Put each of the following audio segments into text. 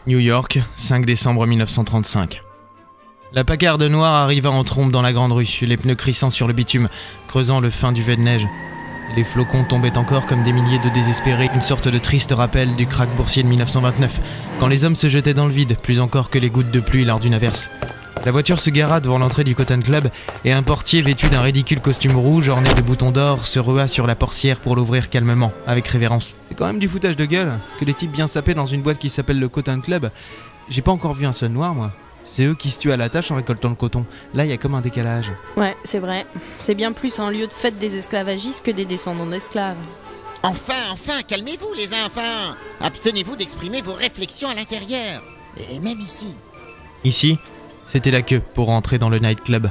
New York, 5 décembre 1935. La Packard noire arriva en trombe dans la grande rue, les pneus crissant sur le bitume, creusant le fin duvet de neige. Les flocons tombaient encore comme des milliers de désespérés, une sorte de triste rappel du krach boursier de 1929, quand les hommes se jetaient dans le vide, plus encore que les gouttes de pluie lors d'une averse. La voiture se gara devant l'entrée du Cotton Club et un portier vêtu d'un ridicule costume rouge orné de boutons d'or se rua sur la portière pour l'ouvrir calmement, avec révérence. C'est quand même du foutage de gueule que les types bien sapés dans une boîte qui s'appelle le Cotton Club. J'ai pas encore vu un seul noir, moi. C'est eux qui se tuent à la tâche en récoltant le coton. Là, il y a comme un décalage. Ouais, c'est vrai. C'est bien plus un lieu de fête des esclavagistes que des descendants d'esclaves. Enfin, calmez-vous les enfants. Abstenez-vous d'exprimer vos réflexions à l'intérieur. Et même ici. Ici, c'était la queue pour rentrer dans le nightclub.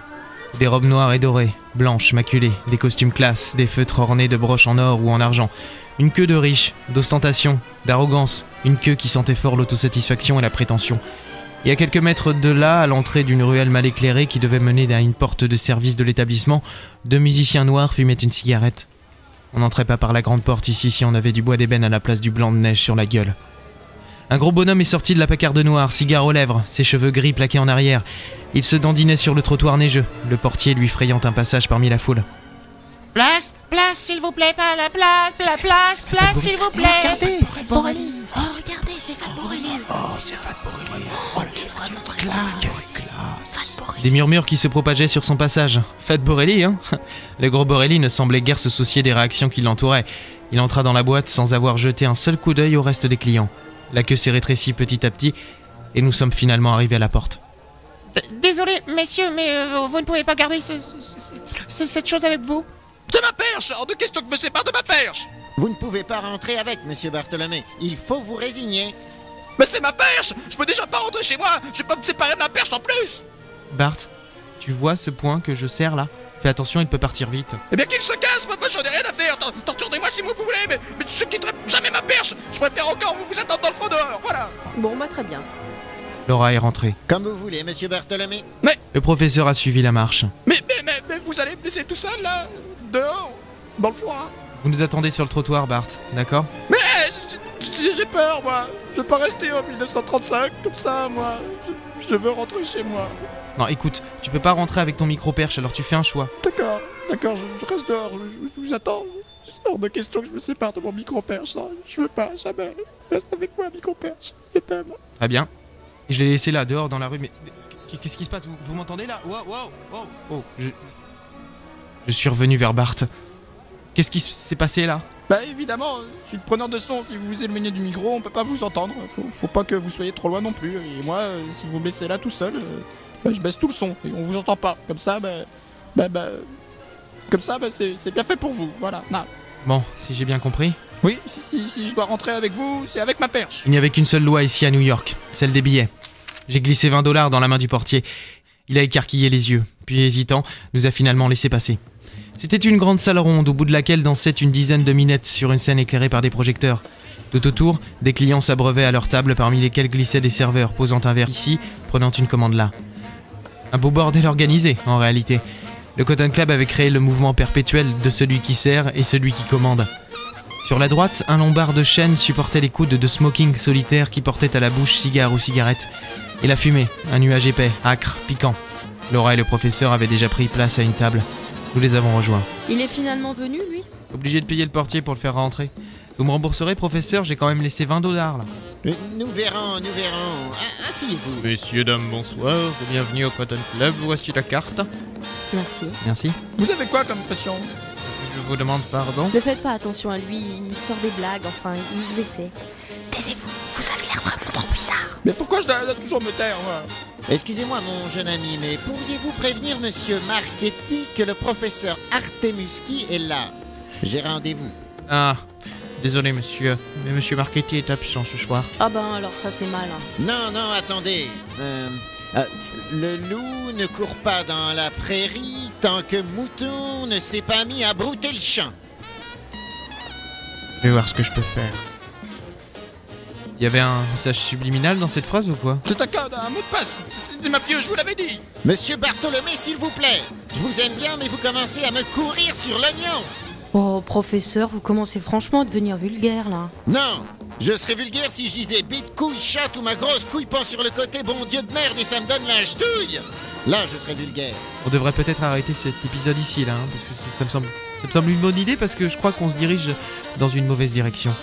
Des robes noires et dorées, blanches, maculées, des costumes classe, des feutres ornés de broches en or ou en argent. Une queue de riche, d'ostentation, d'arrogance. Une queue qui sentait fort l'autosatisfaction et la prétention. Et à quelques mètres de là, à l'entrée d'une ruelle mal éclairée qui devait mener à une porte de service de l'établissement, deux musiciens noirs fumaient une cigarette. On n'entrait pas par la grande porte ici si on avait du bois d'ébène à la place du blanc de neige sur la gueule. Un gros bonhomme est sorti de la Packard noire, cigare aux lèvres, ses cheveux gris plaqués en arrière. Il se dandinait sur le trottoir neigeux, le portier lui frayant un passage parmi la foule. Place, s'il vous plaît, pas la place, s'il vous plaît. Regardez, Borelli. Oh, regardez, c'est Fat Borelli. Oh, c'est Fat Borelli. Oh, il est vraiment classe. Des murmures qui se propageaient sur son passage. Fat Borelli, hein. Le gros Borelli ne semblait guère se soucier des réactions qui l'entouraient. Il entra dans la boîte sans avoir jeté un seul coup d'œil au reste des clients. La queue s'est rétrécie petit à petit et nous sommes finalement arrivés à la porte. Désolé, messieurs, mais vous ne pouvez pas garder cette chose avec vous. C'est ma perche! Hors de question que me sépare de ma perche! Vous ne pouvez pas rentrer avec, monsieur Bartholomé. Il faut vous résigner. Mais c'est ma perche! Je peux déjà pas rentrer chez moi! Je vais pas me séparer de ma perche en plus! Bart, tu vois ce point que je serre là? Fais attention, il peut partir vite. Eh bien qu'il se casse, moi j'en ai rien à faire! Torturez-moi si vous voulez, mais je quitterai jamais ma perche! Je préfère encore vous attendre dans le fond dehors, voilà! Bon, bah très bien. Laura est rentrée. Comme vous voulez, monsieur Bartholomé. Le professeur a suivi la marche. Mais vous allez me laisser tout seul là? Dehors? Dans le froid? Vous nous attendez sur le trottoir, Bart, d'accord? Mais j'ai peur, moi! Je veux pas rester en 1935 comme ça, moi! Je veux rentrer chez moi. Non, écoute, tu peux pas rentrer avec ton micro-perche, alors tu fais un choix. D'accord, je reste dehors, je vous attends. Hors de question que je me sépare de mon micro-perche, non, je veux pas, jamais. Reste avec moi, micro-perche, je t'aime. Très bien. Et je l'ai laissé là, dehors, dans la rue, mais... Qu'est-ce qui se passe? Vous m'entendez là? Wow. Oh, je suis revenu vers Bart. Qu'est-ce qui s'est passé là? Bah évidemment, je suis le preneur de son, si vous vous éloignez du micro, on peut pas vous entendre. Faut pas que vous soyez trop loin non plus. Et moi, si vous me laissez là tout seul, je baisse tout le son et on vous entend pas. Comme ça, c'est bien fait pour vous, voilà. Non. Bon, si j'ai bien compris... Oui, si je dois rentrer avec vous, c'est avec ma perche. Il n'y avait qu'une seule loi ici à New York, celle des billets. J'ai glissé $20 dans la main du portier. Il a écarquillé les yeux, puis hésitant, nous a finalement laissé passer. C'était une grande salle ronde au bout de laquelle dansaient une dizaine de minettes sur une scène éclairée par des projecteurs. Tout autour, des clients s'abreuvaient à leur table parmi lesquels glissaient des serveurs posant un verre ici, prenant une commande là. Un beau bordel organisé, en réalité. Le Cotton Club avait créé le mouvement perpétuel de celui qui sert et celui qui commande. Sur la droite, un lombard de chêne supportait les coudes de smoking solitaires qui portaient à la bouche cigare ou cigarette. Et la fumée, un nuage épais, âcre, piquant. Laura et le professeur avaient déjà pris place à une table. Nous les avons rejoints. Il est finalement venu, lui? Obligé de payer le portier pour le faire rentrer. Vous me rembourserez, professeur? J'ai quand même laissé $20 là. Nous verrons. Asseyez-vous. Messieurs, dames, bonsoir. Bienvenue au Cotton Club. Voici la carte. Merci. Vous avez quoi comme pression? Je vous demande pardon. Ne faites pas attention à lui, il sort des blagues, enfin, il essaie. Taisez-vous, vous avez l'air vraiment trop bizarre. Mais pourquoi je dois toujours me taire, moi? Excusez-moi, mon jeune ami, mais pourriez-vous prévenir monsieur Marchetti que le professeur Artemuschi est là? J'ai rendez-vous. Ah, désolé monsieur, mais monsieur Marchetti est absent ce soir. Ah ben alors ça c'est mal. Hein. Non, attendez. Le loup ne court pas dans la prairie tant que Mouton ne s'est pas mis à brouter le champ. Je vais voir ce que je peux faire. Il y avait un message subliminal dans cette phrase ou quoi? C'est un code, un mot de passe. C'est des mafieux, je vous l'avais dit. Monsieur Bartholomé, s'il vous plaît. Je vous aime bien, mais vous commencez à me courir sur l'oignon. Oh, professeur, vous commencez franchement à devenir vulgaire, là. Non, je serais vulgaire si je disais bite, couille, chatte ou ma grosse couille pend sur le côté, bon Dieu de merde, et ça me donne la ch'touille. Là, je serais vulgaire. On devrait peut-être arrêter cet épisode ici, là, parce que ça me semble une bonne idée, parce que je crois qu'on se dirige dans une mauvaise direction.